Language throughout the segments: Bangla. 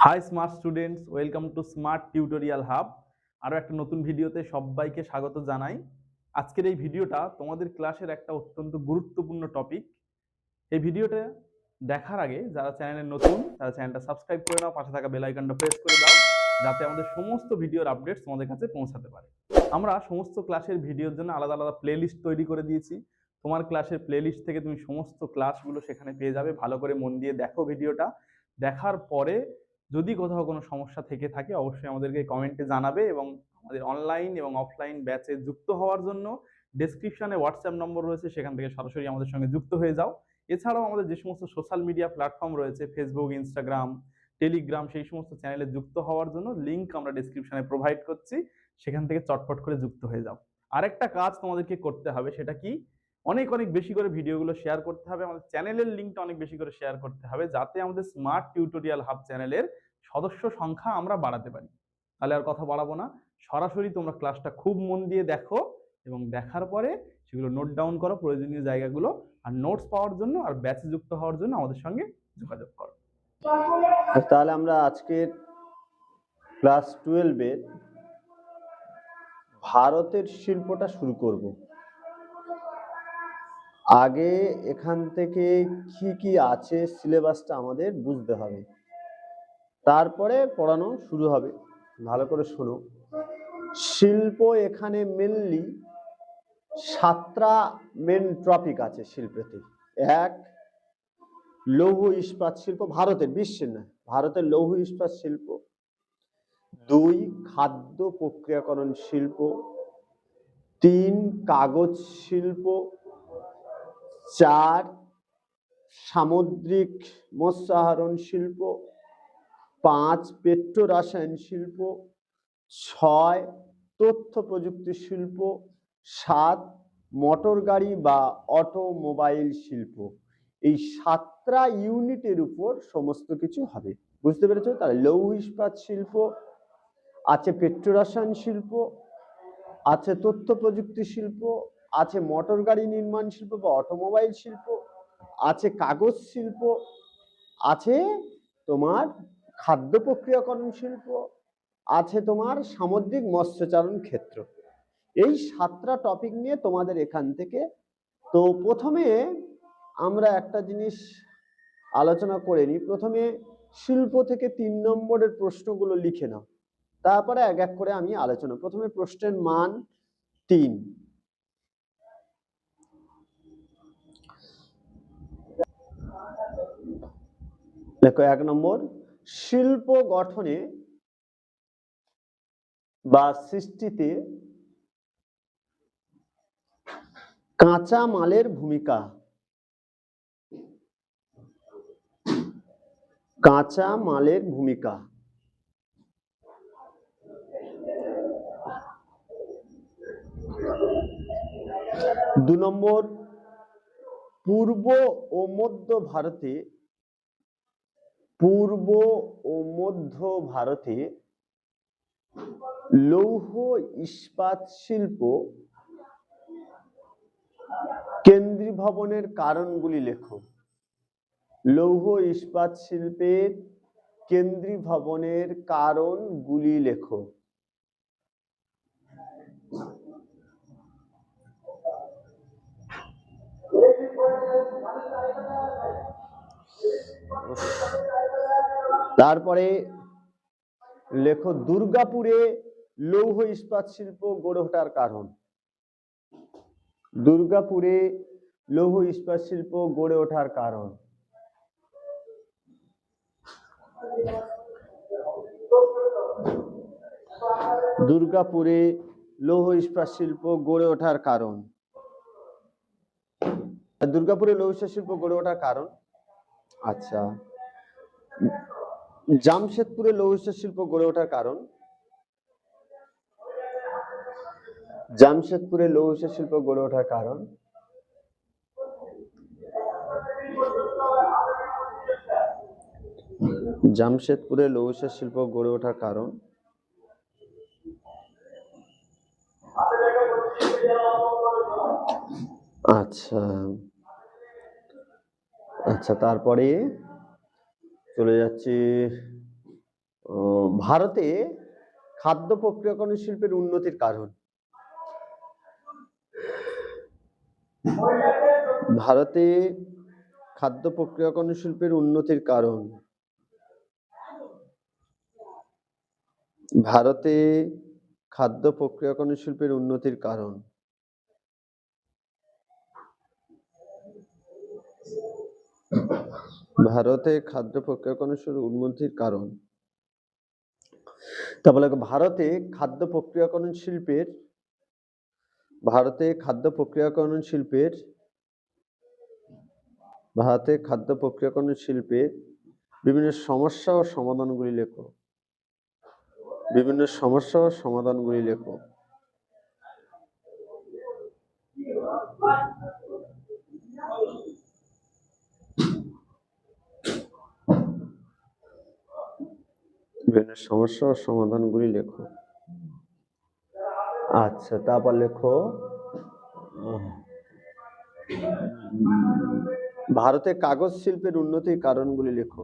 High smart students, welcome to smart tutorial hub. আরও একটা নতুন ভিডিওতে সবাইকে স্বাগত জানাই। আজকের এই ভিডিওটা তোমাদের ক্লাসের একটা অত্যন্ত গুরুত্বপূর্ণ টপিক। এই ভিডিওটা দেখার আগে যারা চ্যানেলে নতুন তারা চ্যানেলটা সাবস্ক্রাইব করে নাও, পাশে থাকা বেল আইকনটা প্রেস করে দাও যাতে আমাদের সমস্ত ভিডিওর আপডেটস তোমাদের কাছে পৌঁছাতে পারে। আমরা সমস্ত ক্লাসের ভিডিওর জন্য আলাদা আলাদা প্লেলিস্ট তৈরি করে দিয়েছি। তোমার ক্লাসের প্লেলিস্ট থেকে তুমি সমস্ত ক্লাসগুলো সেখানে পেয়ে যাবে। ভালো করে মন দিয়ে দেখো ভিডিওটা। দেখার পরে যদি কোথাও কোনো সমস্যা থেকে থাকে অবশ্যই আমাদেরকে কমেন্টে জানাবে, এবং আমাদের অনলাইন এবং অফলাইন ব্যাচে যুক্ত হওয়ার জন্য ডেসক্রিপশনে হোয়াটসঅ্যাপ নম্বর রয়েছে, সেখান থেকে সরাসরি আমাদের সঙ্গে যুক্ত হয়ে যাও। এছাড়াও আমাদের যে সমস্ত সোশ্যাল মিডিয়া প্ল্যাটফর্ম রয়েছে, ফেসবুক, ইনস্টাগ্রাম, টেলিগ্রাম, সেই সমস্ত চ্যানেলে যুক্ত হওয়ার জন্য লিঙ্ক আমরা ডেসক্রিপশনে প্রোভাইড করছি, সেখান থেকে চটপট করে যুক্ত হয়ে যাও। আরেকটা কাজ তোমাদেরকে করতে হবে, সেটা কি, অনেক অনেক বেশি করে ভিডিওগুলো শেয়ার করতে হবে। আমাদের চ্যানেলের লিঙ্কটা অনেক বেশি করে শেয়ার করতে হবে যাতে আমাদের স্মার্ট টিউটোরিয়াল হাব চ্যানেলের সদস্য সংখ্যা আমরা বাড়াতে পারি। তাহলে আর কথা বাড়াবো না, সরাসরি তোমরা ক্লাসটা খুব মন দিয়ে দেখো এবং দেখার পরে সেগুলো নোট ডাউন করো প্রয়োজনীয় জায়গাগুলো। আর নোটস পাওয়ার জন্য আর ব্যাচে যুক্ত হওয়ার জন্য আমাদের সঙ্গে যোগাযোগ করো। তাহলে আমরা আজকের ক্লাস 12-এর ভারতের শিল্পটা শুরু করব। আগে এখান থেকে কি কি আছে সিলেবাসটা আমাদের বুঝতে হবে, তারপরে পড়ানো শুরু হবে। ভালো করে শোনো। শিল্প এখানে মেনলি 7টা মেন টপিক আছে শিল্পেতে। 1, লৌহ ইস্পাত শিল্প, ভারতের, বিশ্বের না, ভারতের লৌহ ইস্পাত শিল্প। 2, খাদ্য প্রক্রিয়াকরণ শিল্প। 3, কাগজ শিল্প। 4, সামুদ্রিক মৎস্য আহরণ শিল্প। 5, পেট্রো রসায়ন শিল্প। 6, তথ্য প্রযুক্তি শিল্প। 7, মোটর গাড়ি বা অটোমোবাইল শিল্প। এই 7টা ইউনিটের উপর সমস্ত কিছু হবে। বুঝতে পেরেছো? তাহলে লৌহ ইস্পাত শিল্প আছে, পেট্রো রসায়ন শিল্প আছে, তথ্য প্রযুক্তি শিল্প আছে, মোটর গাড়ি নির্মাণ শিল্প বা অটোমোবাইল শিল্প আছে, কাগজ শিল্প আছে, তোমার খাদ্য প্রক্রিয়াকরণ শিল্প আছে, তোমার সামুদ্রিক মৎস্যচারণ ক্ষেত্র। এই 7টা টপিক নিয়ে তোমাদের এখান থেকে। তো প্রথমে আমরা একটা জিনিস আলোচনা করে নিই। প্রথমে শিল্প থেকে 3 নম্বরের প্রশ্নগুলো লিখে নাও, তারপরে এক এক করে আমি আলোচনা। প্রথমে প্রশ্নের মান 3। দেখো, 1 নম্বর, শিল্প গঠনে বা সৃষ্টিতে কাঁচা মালের ভূমিকা। কাঁচা মালের ভূমিকা। 2 নম্বর, পূর্ব ও মধ্য ভারতে লৌহ ইস্পাত শিল্প কেন্দ্রীভবনের কারণগুলি লেখো। লৌহ ইস্পাত শিল্পের কেন্দ্রীভবনের কারণগুলি লেখো। তারপরে লেখো, দুর্গাপুরে লৌহ ইস্পাত শিল্প গড়ে ওঠার কারণ। দুর্গাপুরে লৌহ ইস্পাত শিল্প গড়ে ওঠার কারণ। দুর্গাপুরে লৌহ ইস্পাত শিল্প গড়ে ওঠার কারণ। দুর্গাপুরে লৌহ ইস্পাত শিল্প গড়ে ওঠার কারণ। আচ্ছা, জামশেদপুরে লৌহ ইস্পাত শিল্প গড়ে ওঠার কারণ। জামশেদপুরে লৌহ ইস্পাত শিল্প গড়ে ওঠার কারণ। জামশেদপুরে লৌহ ইস্পাত শিল্প গড়ে ওঠার কারণ। আচ্ছা আচ্ছা, তারপরে চলে যাচ্ছি ভারতে খাদ্য প্রক্রিয়াকরণ শিল্পের উন্নতির কারণ। ভারতে খাদ্য প্রক্রিয়াকরণ শিল্পের উন্নতির কারণ। ভারতে খাদ্য প্রক্রিয়াকরণ শিল্পের উন্নতির কারণ। ভারতে খাদ্য প্রক্রিয়াকরণ শিল্পের উন্নতির কারণ। তা বলে ভারতে খাদ্য প্রক্রিয়াকরণ শিল্পের বিভিন্ন সমস্যা ও সমাধানগুলি লেখো। বিভিন্ন সমস্যা ও সমাধানগুলি লেখো। বিভিন্ন সমস্যা ও সমাধানগুলি লেখো। আচ্ছা, তারপর লেখো ভারতে কাগজ শিল্পের উন্নতির কারণগুলি লেখো।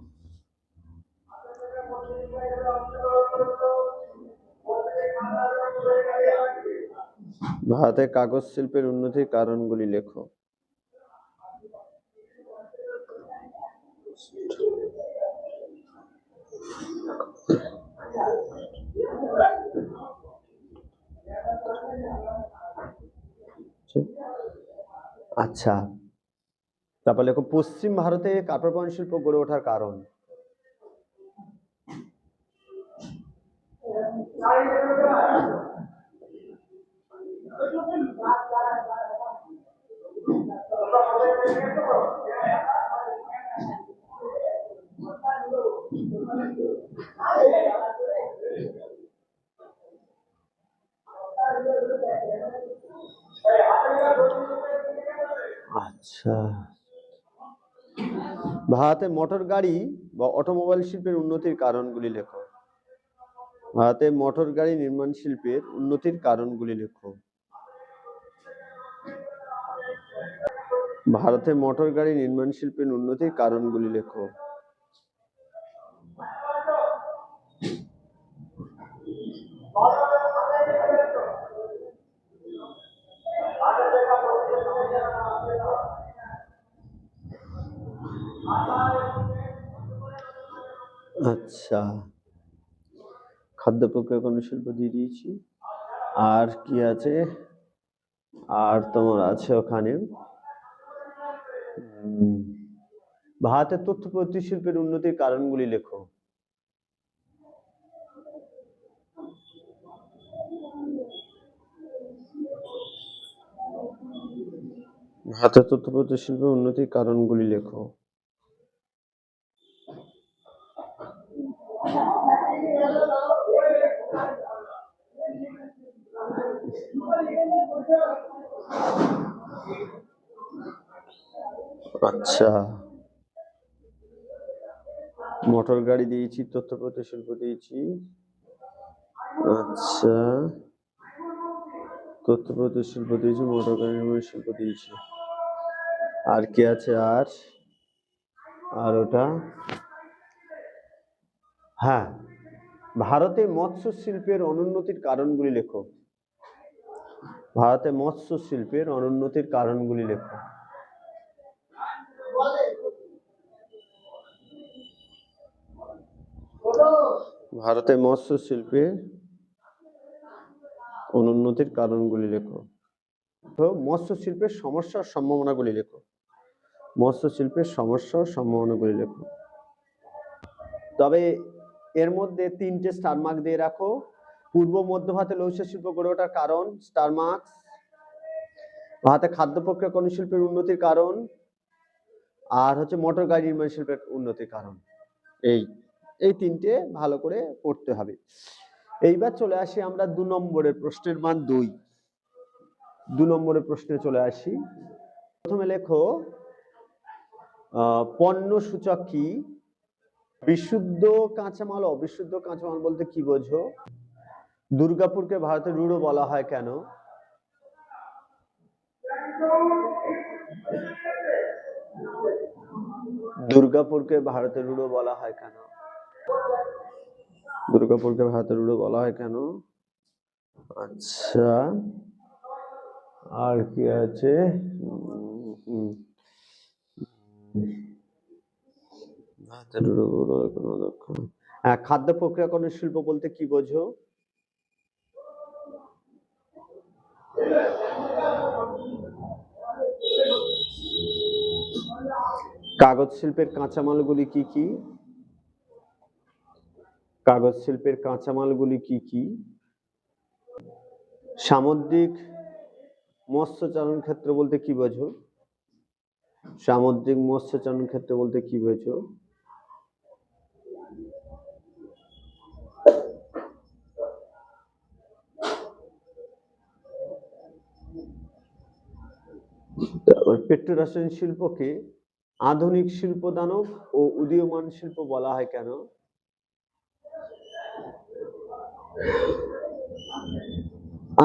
ভারতে কাগজ শিল্পের উন্নতির কারণগুলি লেখো। আচ্ছা, তারপর লেখো পশ্চিম ভারতে কাপড় বয়ন শিল্প গড়ে ওঠার কারণ। আচ্ছা, ভারতে মোটর গাড়ি বা অটোমোবাইল শিল্পের উন্নতির কারণগুলি লেখো। ভারতে মোটর গাড়ি নির্মাণ শিল্পের উন্নতির কারণগুলি লেখো। ভারতে মোটর গাড়ি নির্মাণ শিল্পের উন্নতির কারণগুলি লেখো। আচ্ছা, খাদ্য প্রক্রিয়াকরণ শিল্প দিয়ে দিয়েছি। আর কি আছে? আর তোমার আছে ওখানে ভারতের তথ্য প্রযুক্তি শিল্পের উন্নতির কারণগুলি লেখো। ভারতের তথ্য প্রযুক্তি শিল্পের উন্নতির কারণগুলি লেখো। আচ্ছা, মোটর গাড়ি দিয়েছি, তথ্য প্রযুক্তি শিল্প দিয়েছি। আচ্ছা, তথ্য প্রযুক্তি শিল্প দিয়েছি, মোটর গাড়ি নির্মাণ শিল্প দিয়েছি। আর কি আছে? আর ওটা হ্যাঁ, ভারতে মৎস্য শিল্পের অনুন্নতির কারণগুলি লেখো। ভারতে মৎস্য শিল্পের অনুন্নতির কারণগুলি লেখো। ভারতে মৎস্য শিল্পের অনুন্নতির কারণগুলি লেখো। মৎস্য শিল্পের সমস্যা ও সম্ভাবনাগুলি লেখো। মৎস্য শিল্পের সমস্যা ও সম্ভাবনাগুলি লেখো। তবে এর মধ্যে 3টে স্টার মার্ক দিয়ে রাখো। পূর্ব মধ্য ভারতে লৌহ শিল্প গড়ে ওঠার কারণ, স্টার মার্কস। ভারতে খাদ্য প্রক্রিয়াকরণ শিল্পের উন্নতির কারণ, আর হচ্ছে মোটর গাড়ি নির্মাণ শিল্পের উন্নতির কারণ। এই 3টে ভালো করে পড়তে হবে। এইবার চলে আসি আমরা 2 নম্বরের প্রশ্নের মান 2 নম্বরের প্রশ্নে চলে আসি। প্রথমে লেখো পণ্য সূচক কি? বিশুদ্ধ কাঁচামাল, অবিশুদ্ধ কাঁচামাল বলতে কি বোঝো? দুর্গাপুরকে ভারতের রুড়ো বলা হয় কেন? দুর্গাপুরকে ভারতের রুড়ো বলা হয় কেন? দুর্গাপুরকে ভারতের রুড়ো বলা হয় কেন? আচ্ছা, আর কি আছে? ভারতের রুড়ো কোনো দক্ষিণ। হ্যাঁ, খাদ্য প্রক্রিয়াকরণ শিল্প বলতে কি বোঝো? কাগজ শিল্পের কাঁচামালগুলি কি কি? কাগজ শিল্পের কাঁচামালগুলি কি কি? সামুদ্রিক মৎস্যচারণ ক্ষেত্র বলতে কি বোঝো? সামুদ্রিক মৎস্যচারণ ক্ষেত্র বলতে কি বোঝো? তারপর পেট্রোরাসায়নিক শিল্পকে আধুনিক শিল্প দানব ও উদীয়মান শিল্প বলা হয় কেন?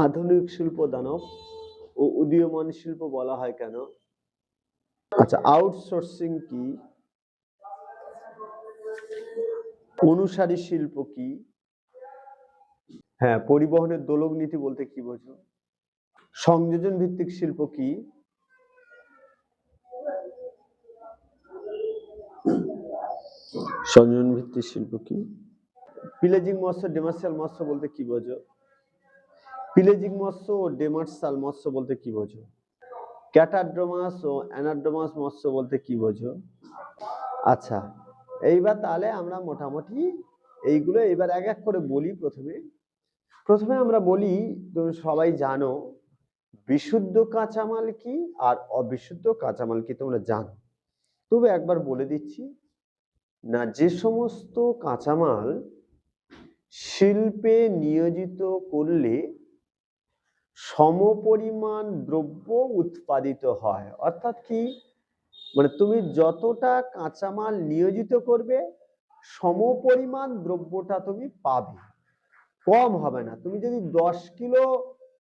আধুনিক শিল্প দানব ও উদীয়মান শিল্প বলা হয় কেন? আচ্ছা, আউটসোর্সিং কি? অনুসারী শিল্প কি? হ্যাঁ, পরিবহনের দোলক নীতি বলতে কি বোঝো? সংযোজন ভিত্তিক শিল্প কি? সংযোজন ভিত্তিক শিল্প কি? পিলেজিং মৎস্য ডেমার্শিয়াল মৎস্য বলতে কি বোঝো? পিলেজিং মৎস্য ও ডেমার্শাল মৎস্য বলতে কি বোঝো? ক্যাটাড্রোমাস ও অ্যানাড্রোমাস মৎস্য বলতে কি বোঝো? আচ্ছা, এইবার তাহলে আমরা মোটামুটি এইগুলো এবার এক এক করে বলি। প্রথমে আমরা বলি, তুমি সবাই জানো বিশুদ্ধ কাঁচামাল কি আর অবিশুদ্ধ কাঁচামাল কি তোমরা জানো, তবে একবার বলে দিচ্ছি না, যে সমস্ত কাঁচামাল শিল্পে নিয়োজিত করলে সমপরিমাণ দ্রব্য উৎপাদিত হয়। অর্থাৎ কি, মানে তুমি যতটা কাঁচামাল নিয়োজিত করবে সমপরিমাণ দ্রব্যটা তুমি পাবে, কম হবে না। তুমি যদি 10 কিলো,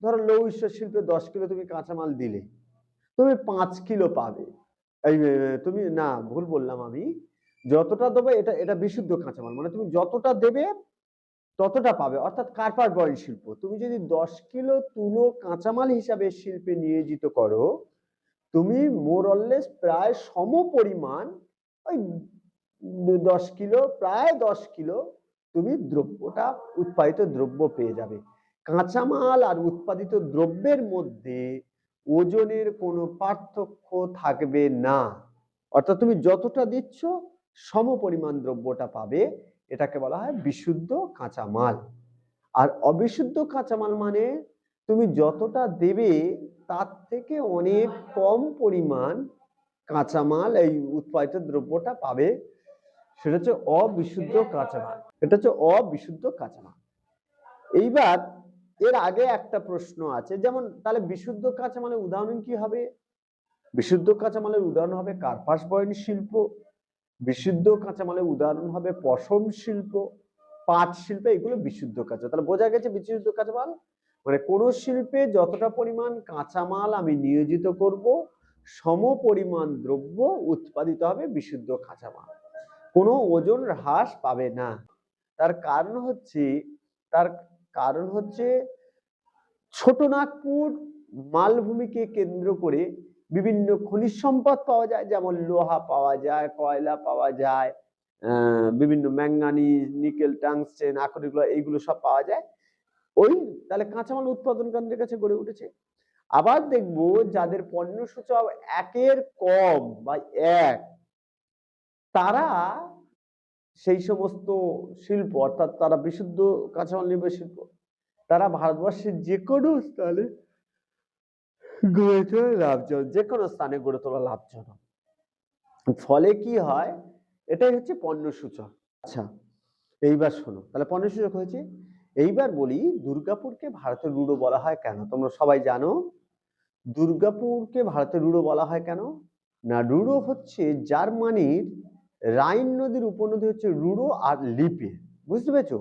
ধরো লৌহ ইস্পাত শিল্পে 10 কিলো তুমি কাঁচামাল দিলে, তুমি 5 কিলো পাবে। এই তুমি না, ভুল বললাম আমি, যতটা দেবে এটা এটা বিশুদ্ধ কাঁচামাল, মানে তুমি যতটা দেবে ততটা পাবে। অর্থাৎ কার্পাস বয়ন শিল্প তুমি যদি 10 কিলো তুলো কাঁচামাল হিসাবে শিল্পে নিয়োজিত করো, তুমি মোরলেস প্রায় সমপরিমাণ ওই 10 কিলো, প্রায় 10 কিলো তুমি দ্রব্যটা, উৎপাদিত দ্রব্য পেয়ে যাবে। কাঁচামাল আর উৎপাদিত দ্রব্যের মধ্যে ওজনের কোনো পার্থক্য থাকবে না। অর্থাৎ তুমি যতটা দিচ্ছ সমপরিমাণ দ্রব্যটা পাবে, এটাকে বলা হয় বিশুদ্ধ কাঁচামাল। আর অবিশুদ্ধ কাঁচামাল মানে তুমি যতটা দেবে তার থেকে অনেক কম পরিমাণ কাঁচামাল, এই উৎপাদিত দ্রব্যটা পাবে, সেটা হচ্ছে অবিশুদ্ধ কাঁচামাল। এটা হচ্ছে অবিশুদ্ধ কাঁচামাল। এইবার এর আগে একটা প্রশ্ন আছে, যেমন তাহলে বিশুদ্ধ কাঁচামালের উদাহরণ কি হবে? বিশুদ্ধ কাঁচামালের উদাহরণ হবে কার্পাস বয়ন শিল্প, বিশুদ্ধ কাঁচামালের উদাহরণ হবে পশম শিল্প, পাট শিল্প, এগুলো বিশুদ্ধ কাঁচামাল। তাহলে বোঝা গেছে বিশুদ্ধ কাঁচামাল মানে কোন শিল্পে যতটা পরিমাণ কাঁচামাল আমি নিয়োজিত করব সমপরিমাণ দ্রব্য উৎপাদিত হবে বিশুদ্ধ কাঁচামাল, কোনো ওজন হ্রাস পাবে না। তার কারণ হচ্ছে ছোটনাগপুর মালভূমিকে কেন্দ্র করে বিভিন্ন খনিজ সম্পদ পাওয়া যায়, যেমন লোহা পাওয়া যায়, কয়লা পাওয়া যায়, বিভিন্ন ম্যাঙ্গানিজ, নিকেল, টাংস্টেন, আকরিক, এইগুলো সব পাওয়া যায়। ওই তাহলে কাঁচামাল উৎপাদনকারীদের কাছে গড়ে উঠেছে। আবার দেখবো যাদের পণ্য সূচক 1-এর কম বা 1, তারা সেই সমস্ত শিল্প, অর্থাৎ তারা বিশুদ্ধ কাঁচামাল নির্ভর শিল্প, তারা ভারতবর্ষের যে কোনো স্থানে গড়ে তোলা লাভজনক, যে কোনো স্থানে গড়ে তোলা লাভজনক। ফলে কি হয়, এটাই হচ্ছে পণ্য সূচক। আচ্ছা, এইবার শোনো, তাহলে পণ্য সূচক হয়েছে। এইবার বলি দুর্গাপুরকে ভারতের রুড়ো বলা হয় কেন? তোমরা সবাই জানো দুর্গাপুরকে ভারতের রুড়ো বলা হয় কেন না, রুড়ো হচ্ছে জার্মানির রাইন নদীর উপনদী হচ্ছে রুড়ো আর লিপে, বুঝতে পেরেছো?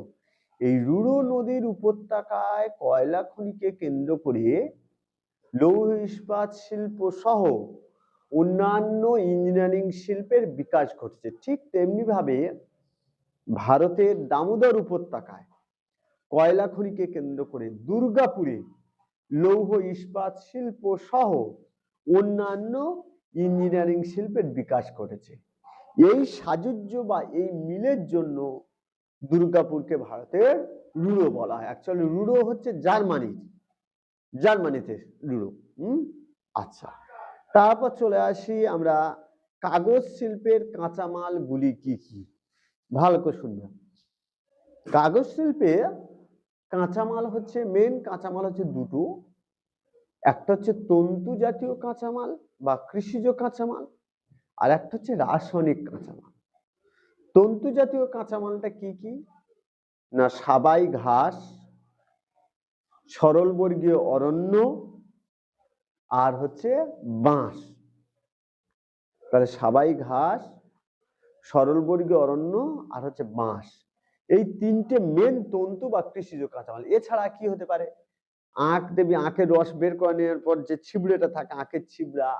এই রুড়ো নদীর উপত্যকায় কয়লা খনিকে কেন্দ্র করে লৌহ ইস্পাত শিল্প সহ অন্যান্য ইঞ্জিনিয়ারিং শিল্পের বিকাশ ঘটেছে। ঠিক তেমনি ভাবে ভারতের দামোদর উপত্যকায় কয়লা খনিকে কেন্দ্র করে দুর্গাপুরে লৌহ ইস্পাত শিল্প সহ অন্যান্য ইঞ্জিনিয়ারিং শিল্পের বিকাশ ঘটেছে। এই সাযুজ্য বা এই মিলের জন্য দুর্গাপুরকে ভারতের রুড়ো বলা হয়। অ্যাকচুয়ালি রুড়ো হচ্ছে জার্মানিতে রুড়ো। আচ্ছা, তারপর চলে আসি আমরা কাগজ শিল্পের কাঁচামালগুলি কি কি, ভালো করে শুনবে। কাগজ শিল্পে কাঁচামাল হচ্ছে, মেন কাঁচামাল হচ্ছে দুটো, একটা হচ্ছে তন্তু জাতীয় কাঁচামাল বা কৃষিজ কাঁচামাল, আর একটা হচ্ছে রাসায়নিক কাঁচামাল। তন্তু জাতীয় কাঁচামালটা কি কি না, সাবাই ঘাস, সরলবর্গীয় অরণ্য, আর হচ্ছে বাঁশ। তাহলে সাবাই ঘাস, সরলবর্গীয় অরণ্য আর হচ্ছে বাঁশ, এই তিনটে মেন তন্তু বা কৃষিজ কাঁচামাল। এছাড়া কি হতে পারে, আখ দেবী, আখের রস বের করে নেওয়ার পর যে ছিবড়েটা থাকে, আখের ছিবড়া,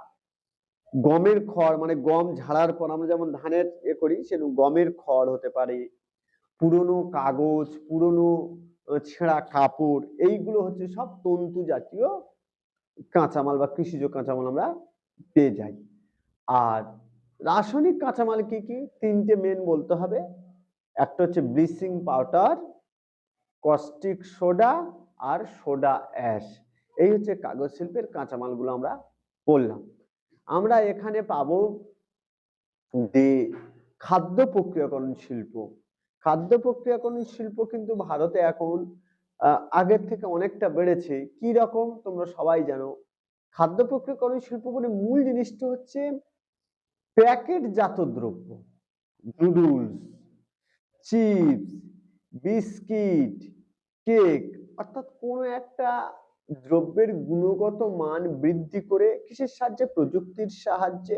গমের খড়, মানে গম ঝাড়ার পর আমরা যেমন ধানের করি, সেরকম গমের খড় হতে পারে, পুরনো কাগজ, পুরনো ছেঁড়া কাপড়, এইগুলো হচ্ছে সব তন্তু জাতীয় কাঁচামাল বা কৃষিজ কাঁচামাল আমরা পেয়ে যাই। আর রাসায়নিক কাঁচামাল কি কি, তিনটে মেন বলতে হবে। একটা হচ্ছে ব্লিচিং পাউডার, কস্টিক সোডা আর সোডা অ্যাশ। এই হচ্ছে কাগজ শিল্পের কাঁচামালগুলো আমরা বললাম। আমরা এখানে পাবো যে খাদ্য প্রক্রিয়াকরণ শিল্প। খাদ্য প্রক্রিয়াকরণ শিল্প কিন্তু ভারতে এখন আগের থেকে অনেকটা বেড়েছে। কি রকম তোমরা সবাই জানো, খাদ্য প্রক্রিয়াকরণ শিল্প মানে মূল জিনিসটা হচ্ছে প্যাকেটজাত দ্রব্য, নুডলস, চিপস, বিস্কিট, কেক, অর্থাৎ কোনো একটা দ্রব্যের গুণগত মান বৃদ্ধি করে, কিসের সাহায্যে, প্রযুক্তির সাহায্যে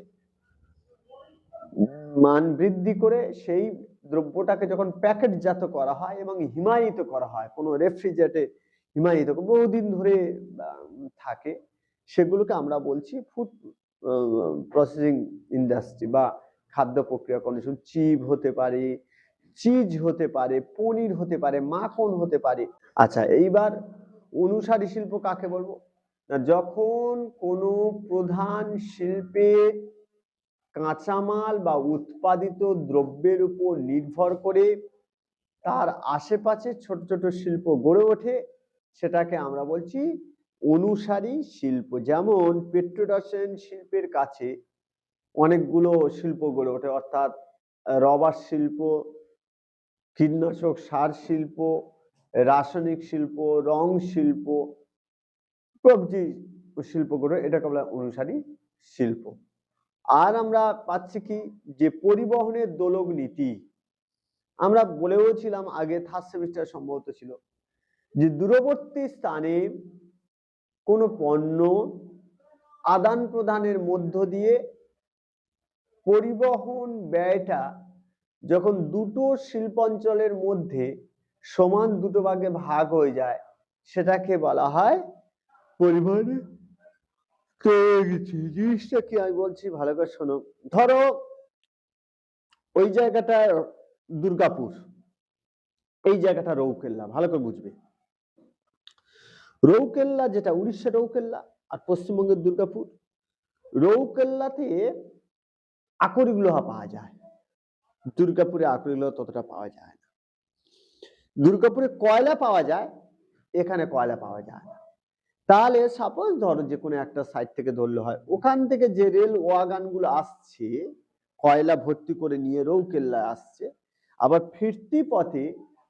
মান বৃদ্ধি করে সেই দ্রব্যটাকে যখন প্যাকেটজাত করা হয় এবং হিমায়িত করা হয়, কোনো রেফ্রিজারেটরে হিমায়িত বহুদিন ধরে থাকে, সেগুলোকে আমরা বলছি ফুড প্রসেসিং ইন্ডাস্ট্রি বা খাদ্য প্রক্রিয়াকরণ। চিপ হতে পারে, চিজ হতে পারে, পনির হতে পারে, মাখন হতে পারে। আচ্ছা, এইবার অনুসারী শিল্প কাকে বলবো না, যখন কোনো প্রধান শিল্পে কাঁচামাল বা উৎপাদিত দ্রব্যের উপর নির্ভর করে তার আশেপাশে ছোট ছোট শিল্প গড়ে ওঠে, সেটাকে আমরা বলছি অনুসারী শিল্প। যেমন পেট্রোরসায়ন শিল্পের কাছে অনেকগুলো শিল্প গড়ে ওঠে, অর্থাৎ রবার শিল্প, কীটনাশক সার শিল্প, রাসায়নিক শিল্প, রং শিল্প প্রভৃতি শিল্প গড়ে, এটাকে বলা অনুসারী শিল্প। আর আমরা পাচ্ছি কি, যে পরিবহনের দোলক নীতি, আমরা বলেওছিলাম আগে, থার্ড সেমিস্টার সম্ভবত ছিল, যে দূরবর্তী স্থানে কোনো পণ্য আদান প্রদানের মধ্য দিয়ে পরিবহন ব্যয়টা যখন দুটো শিল্পাঞ্চলের মধ্যে সমান দুটো ভাগে ভাগ হয়ে যায়, সেটাকে বলা হয় পরিবহনের। জিনিসটা কি আমি বলছি, ভালো করে শোনো। ধরো ওই জায়গাটা দুর্গাপুর, এই জায়গাটা রৌকেল্লা, ভালো করে বুঝবে। রৌকেল্লা যেটা উড়িষ্যা রৌকেল্লা আর পশ্চিমবঙ্গের দুর্গাপুর, রৌকেল্লাতে আকরিক লোহা পাওয়া যায়, দুর্গাপুরে আকরিক লোহা ততটা পাওয়া যায় না। দুর্গাপুরে কয়লা পাওয়া যায়, এখানে কয়লা পাওয়া যায় না। তাহলে সাপোজ ধরো যে কোনো একটা সাইড থেকে ধরলে হয়, ওখান থেকে যে রেল ওয়াগান গুলো আসছে কয়লা ভর্তি করে নিয়ে রৌকেল্লা আসছে, আবার ফিরতি পথে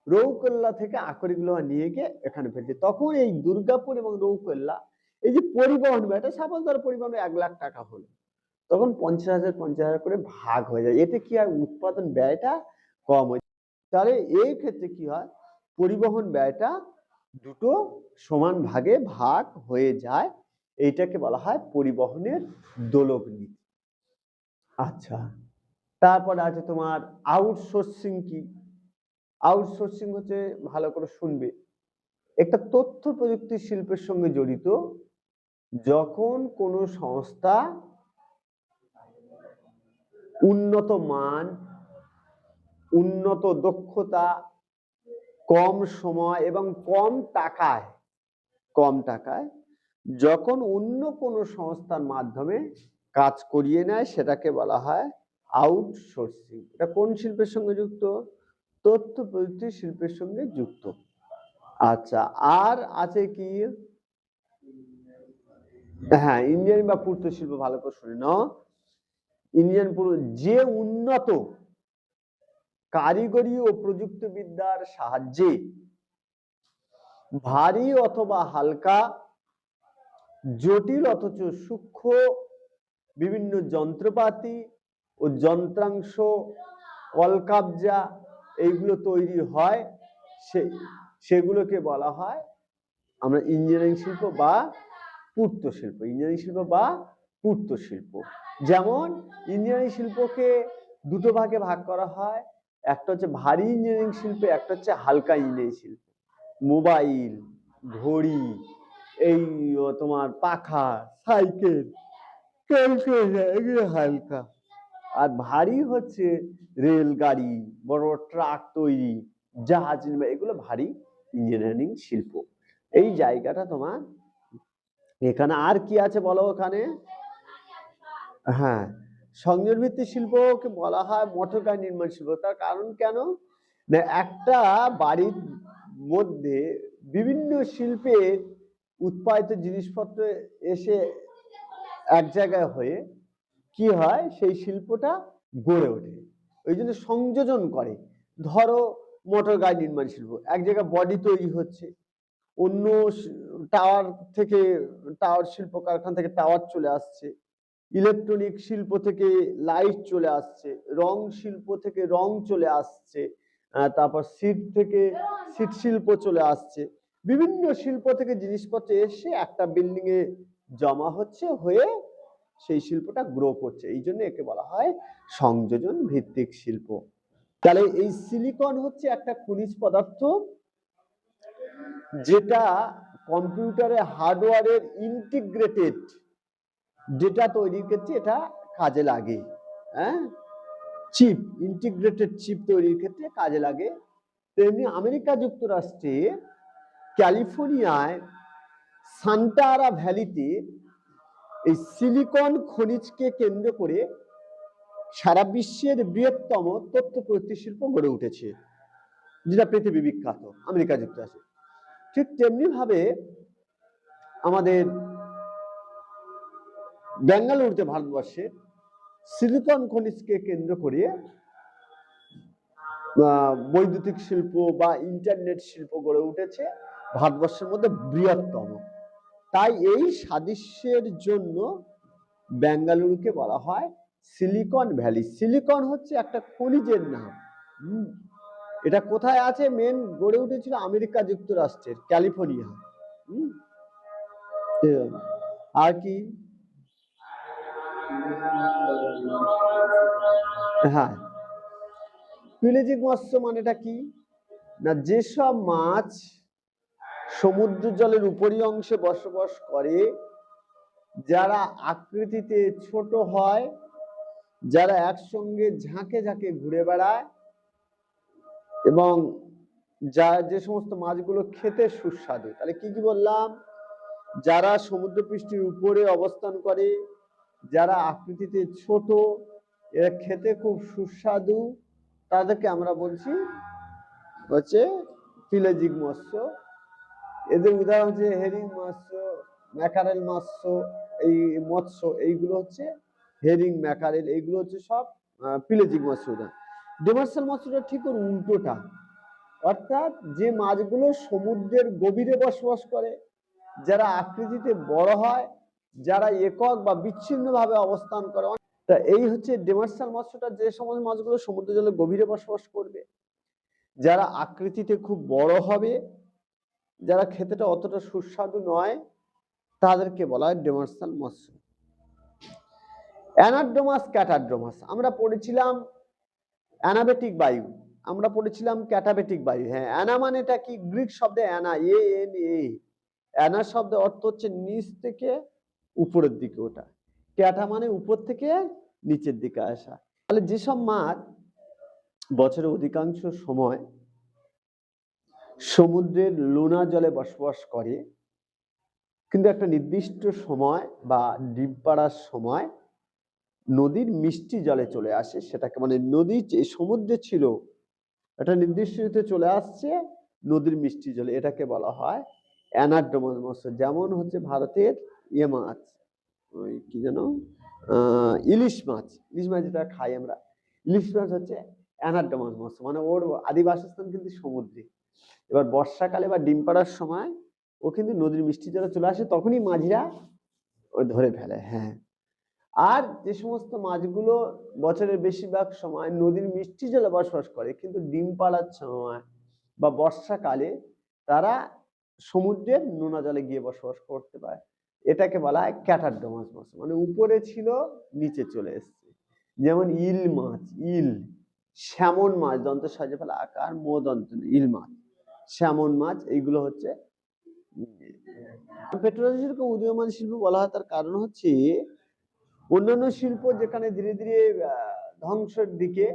রৌকেল্লা থেকে আকরিক লোহা নিয়ে গিয়ে এখানে ফেলছে, তখন এই দুর্গাপুর এবং রৌকেল্লা এই যে পরিবহন ব্যয়টা, সাপোজ ধরো পরিবহন 1 লাখ টাকা হলো, তখন 50,000 করে ভাগ হয়ে যায়। এতে কি হয়, উৎপাদন ব্যয়টা কম হয়। তাহলে এই ক্ষেত্রে কি হয়, পরিবহন ব্যয়টা দুটো সমান ভাগে ভাগ হয়ে যায়, এইটাকে বলা হয় পরিবহনের দোলক নীতি। আচ্ছা, তারপর আছে তোমার আউটসোর্সিং। কি আউটসোর্সিং হচ্ছে, ভালো করে শুনবে, একটা তথ্য প্রযুক্তি শিল্পের সঙ্গে জড়িত, যখন কোনো সংস্থা উন্নত মান উন্নত দক্ষতা, কম সময় এবং কম টাকায় যখন অন্য কোনো সংস্থার মাধ্যমে কাজ করিয়ে নেয় সেটাকে বলা হয় আউটসোর্সিং। এটা কোন শিল্পের সঙ্গে যুক্ত? তথ্য প্রযুক্তি শিল্পের সঙ্গে যুক্ত। আচ্ছা, আর আছে কি? হ্যাঁ, ইঞ্জিনিয়ারিং বা পূর্ত শিল্প। ভালো করে শুনে নাও। ইঞ্জিনিয়ারিং যে উন্নত কারিগরি ও প্রযুক্তিবিদ্যার সাহায্যে ভারী অথবা হালকা, জটিল অথচ সূক্ষ্ম বিভিন্ন যন্ত্রপাতি ও যন্ত্রাংশ, কলকাবজা এইগুলো তৈরি হয়, সেগুলোকে বলা হয় আমরা ইঞ্জিনিয়ারিং শিল্প বা পূর্ত শিল্প। ইঞ্জিনিয়ারিং শিল্প বা পূর্ত শিল্প। যেমন ইঞ্জিনিয়ারিং শিল্পকে দুটো ভাগে ভাগ করা হয়, একটা হচ্ছে ভারী ইঞ্জিনিয়ারিং শিল্প, একটা হচ্ছে হালকা ইঞ্জিনিয়ারিং শিল্প। মোবাইল, ঘড়ি, এই তোমার পাখা, সাইকেল, এগুলো হালকা। আর ভারী হচ্ছে রেলগাড়ি, বড় বড় ট্রাক তৈরি, জাহাজ, এগুলো ভারী ইঞ্জিনিয়ারিং শিল্প। এই জায়গাটা তোমার এখানে। আর কি আছে বলো ওখানে? হ্যাঁ, সংযোজন ভিত্তিক শিল্পকে বলা হয় মোটর গাড়ি নির্মাণ শিল্প। তার কারণ কেন? না, একটা বাড়ির মধ্যে বিভিন্ন শিল্পের উৎপাদিত জিনিসপত্র এসে এক জায়গায় হয়ে কি হয়, সেই শিল্পটা গড়ে ওঠে। ওই জন্য সংযোজন করে। ধরো মোটর গাড়ি নির্মাণ শিল্প, এক জায়গায় বডি তৈরি হচ্ছে, অন্য টাওয়ার শিল্প কারখানা থেকে টাওয়ার চলে আসছে, ইলেকট্রনিক শিল্প থেকে লাইট চলে আসছে, রং শিল্প থেকে রং চলে আসছে, তারপর সিট শিল্প চলে আসছে। বিভিন্ন শিল্প থেকে জিনিসপত্র এসে একটা বিল্ডিং এ জমা হচ্ছে, হয়ে সেই শিল্পটা গ্রো করছে। এই জন্য একে বলা হয় সংযোজন ভিত্তিক শিল্প। তাহলে এই সিলিকন হচ্ছে একটা খনিজ পদার্থ যেটা কম্পিউটারে হার্ডওয়্যারের ইন্টিগ্রেটেড ডেটা তৈরির ক্ষেত্রে এটা কাজে লাগে। হ্যাঁ, ইন্টিগ্রেটেড চিপ তৈরির ক্ষেত্রে কাজে লাগে। তেমনি আমেরিকা যুক্তরাষ্ট্রে ক্যালিফোর্নিয়ায় সান্টারা ভ্যালিতে এই সিলিকন খনিজকে কেন্দ্র করে সারা বিশ্বের বৃহত্তম তথ্য প্রযুক্তি শিল্প গড়ে উঠেছে, যেটা পৃথিবী বিখ্যাত আমেরিকা যুক্তরাষ্ট্রে। ঠিক তেমনি ভাবে আমাদের বেঙ্গালুরুতে, ভারতবর্ষে সিলিকন খনিজকে কেন্দ্র করে বৈদ্যুতিক শিল্প বা ইন্টারনেট শিল্প গড়ে উঠেছে, ভারতবর্ষের মধ্যে বৃহত্তম। তাই এই সাদৃশ্যের জন্য বেঙ্গালুরুকে বলা হয় সিলিকন ভ্যালি। সিলিকন হচ্ছে একটা খনিজের নাম। এটা কোথায় আছে? মেন গড়ে উঠেছিল আমেরিকা যুক্তরাষ্ট্রের ক্যালিফোর্নিয়া। আর কি? হ্যাঁ, পিলেজিক মৎস্য মানেটা কি? না, যেসব মাছ সমুদ্র জলের উপরি অংশে বসবাস করে, যারা আকৃতিতে ছোট হয়, যারা একসঙ্গে ঝাঁকে ঝাঁকে ঘুরে বেড়ায়, এবং যে সমস্ত মাছগুলো খেতে সুস্বাদু। তাহলে কি কি বললাম? যারা সমুদ্রপৃষ্ঠের উপরে অবস্থান করে, যারা আকৃতিতে ছোট, এরা খেতে খুব সুস্বাদু, তাদেরকে আমরা বলছি হচ্ছে পিলেজিক মৎস্য। এদের উদাহরণ হচ্ছে হেরিং মৎস্য, ম্যাকারেল মৎস্য। এই মৎস্য এইগুলো হচ্ছে হেরিং, ম্যাকারেল, এইগুলো হচ্ছে সব পিলেজিক মৎস্য। ডিমার্সাল মৎস্যটা ঠিক ওর উল্টোটা, অর্থাৎ যে মাছগুলো সমুদ্রের গভীরে বসবাস করে, যারা আকৃতিতে বড় হয়, যারা একক বা বিচ্ছিন্নভাবে অবস্থান করে। তা এই হচ্ছে ডিমার্সাল মৎস্যটা, যে সমস্ত মাছগুলো সমুদ্র জলের গভীরে বসবাস করবে, যারা আকৃতিতে খুব বড় হবে, যারা খেতেটা অতটা সুস্বাদু নয়, তাদেরকে বলা হয় ডিমার্সাল মৎস্য। অ্যানাড্রোমাস, ক্যাটাড্রোমাস। আমরা পড়েছিলাম অ্যানাবেটিক বায়ু, আমরা পড়েছিলাম ক্যাটাবেটিক বায়ু। হ্যাঁ, অ্যানা মানেটা কি? গ্রিক শব্দে অ্যানা, ANA। অ্যানা শব্দের অর্থ হচ্ছে নিচ থেকে উপরের দিকে ওঠা, ক্যাটা মানে উপর থেকে নিচের দিকে আসা। তাহলে যেসব মাছ বছরের অধিকাংশ সময় সমুদ্রের লোনা জলে বসবাস করে, কিন্তু একটা নির্দিষ্ট সময় বা ডিম পাড়ার সময় নদীর মিষ্টি জলে চলে আসে। সেটাকে মানে নদী যে সমুদ্রে ছিল একটা নির্দিষ্ট ঋতুতে চলে আসছে নদীর মিষ্টি জলে, এটাকে বলা হয় অ্যানাড্রোমাস মৎস্য। যেমন হচ্ছে ভারতের মাছ, ওই কি যেন ইলিশ মাছ যেটা খাই আমরা, ইলিশ মাছ হচ্ছে অ্যানাড্রোমাস মৎস্য, মানে ওর আদি বাসস্থান কিন্তু সমুদ্রে। এবার বর্ষাকালে বা ডিম পাড়ার সময় ও কিন্তু নদীর মিষ্টি জলে চলে আসে, তখনই মাঝিরা ও ধরে ফেলে। হ্যাঁ, আর যে সমস্ত মাছগুলো বছরের বেশিরভাগ সময় নদীর মিষ্টি জলে বসবাস করে, কিন্তু ডিম পাড়ার সময় বা বর্ষাকালে তারা সমুদ্রের নোনা জলে গিয়ে বসবাস করতে পারে, এটাকে বলা হয় ক্যাটারডোমাস মৎস্য, মানে উপরে ছিল নিচে চলে এসছে। যেমন ইল মাছ, ইল, স্যামন মাছ, দন্ত সাজে ফেলা আকার, মো দন্ত, ইল মাছ, স্যামন মাছ, এইগুলো হচ্ছে। পেট্রোলিয়াম শিল্প উদীয়মান শিল্প বলা হয় তার কারণ হচ্ছে অন্যান্য শিল্প যেখানে ধীরে ধীরে ধ্বংসের দিকে,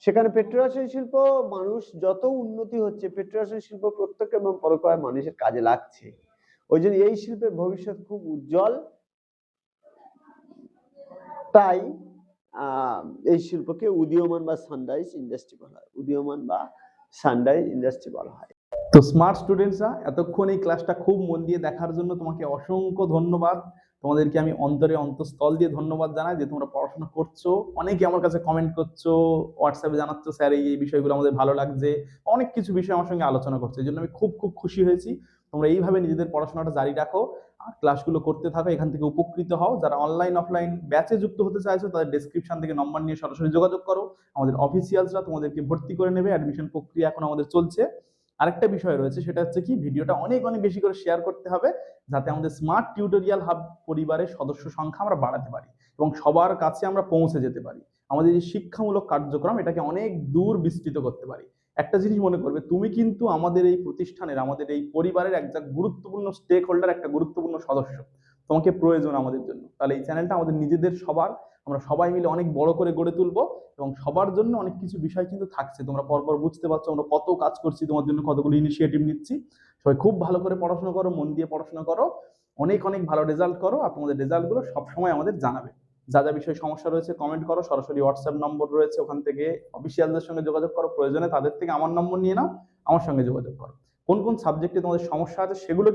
সেখানে পেট্রোলিয়াম শিল্প মানুষ যত উন্নতি হচ্ছে, পেট্রোলিয়াম শিল্প প্রত্যক্ষ এবং পরোক্ষভাবে মানুষের কাজে লাগছে। ওই জন্য এই শিল্পের ভবিষ্যৎ খুব উজ্জ্বল। তাই এই শিল্পকে উদীয়মান বা সানরাইজ ইন্ডাস্ট্রি বলা হয়, উদীয়মান বা সানরাইজ ইন্ডাস্ট্রি বলা হয়। তো স্মার্ট স্টুডেন্টসরা, এতক্ষণ এই ক্লাসটা খুব মন দিয়ে দেখার জন্য তোমাকে অসংখ্য ধন্যবাদ। তোমাদেরকে আমি অন্তঃস্থল দিয়ে ধন্যবাদ জানাই যে তোমরা পড়াশোনা করছো। অনেকে আমার কাছে কমেন্ট করছো, হোয়াটসঅ্যাপে জানাচ্ছ স্যার এই বিষয়গুলো আমাদের ভালো লাগছে, অনেক কিছু বিষয় আমার সঙ্গে আলোচনা করছো। এই জন্য আমি খুব খুব খুশি হয়েছি। তোমরা এইভাবে নিজেদের পড়াশোনাটা জারি রাখো আর ক্লাসগুলো করতে থাকো, এখান থেকে উপকৃত হও। যারা অনলাইন অফলাইন ব্যাচে যুক্ত হতে চাইছো তাদের ডেসক্রিপশন থেকে নম্বর নিয়ে সরাসরি যোগাযোগ করো। আমাদের অফিসিয়ালসরা তোমাদেরকে ভর্তি করে নেবে। অ্যাডমিশন প্রক্রিয়া এখন আমাদের চলছে। আরেকটা বিষয় রয়েছে, সেটা হচ্ছে কি, ভিডিওটা অনেক অনেক বেশি করে শেয়ার করতে হবে, যাতে আমাদের স্মার্ট টিউটোরিয়াল হাব পরিবারের সদস্য সংখ্যা আমরা বাড়াতে পারি এবং সবার কাছে আমরা পৌঁছে যেতে পারি। আমাদের এই শিক্ষামূলক কার্যক্রম এটাকে অনেক দূর বিস্তৃত করতে পারি। একটা জিনিস মনে করবে, তুমি কিন্তু আমাদের এই প্রতিষ্ঠানের, আমাদের এই পরিবারের একটা গুরুত্বপূর্ণ স্টেক হোল্ডার, একটা গুরুত্বপূর্ণ সদস্য। তোমাকে প্রয়োজন আমাদের জন্য। তাহলে এই চ্যানেলটা আমাদের নিজেদের সবার, আমরা সবাই মিলে অনেক বড় করে গড়ে তুলবো এবং সবার জন্য অনেক কিছু বিষয় কিন্তু থাকছে। তোমরা পরপর বুঝতে পারছো আমরা কত কাজ করছি, তোমার জন্য কতগুলো ইনিশিয়েটিভ নিচ্ছি। সবাই খুব ভালো করে পড়াশোনা করো, মন দিয়ে পড়াশোনা করো, অনেক অনেক ভালো রেজাল্ট করো। আর তোমাদের রেজাল্টগুলো সবসময় আমাদের জানাবে। যা যা বিষয়ে সমস্যা রয়েছে কমেন্ট করো, সরাসরি হোয়াটসঅ্যাপ নম্বর রয়েছে, ওখান থেকে অফিসিয়ালদের সঙ্গে যোগাযোগ করো। প্রয়োজনে তাদের থেকে আমার নম্বর নিয়ে নাও, আমার সঙ্গে যোগাযোগ করো। কোন কোন সাবজেক্টে তোমাদের সমস্যা আছে সেগুলো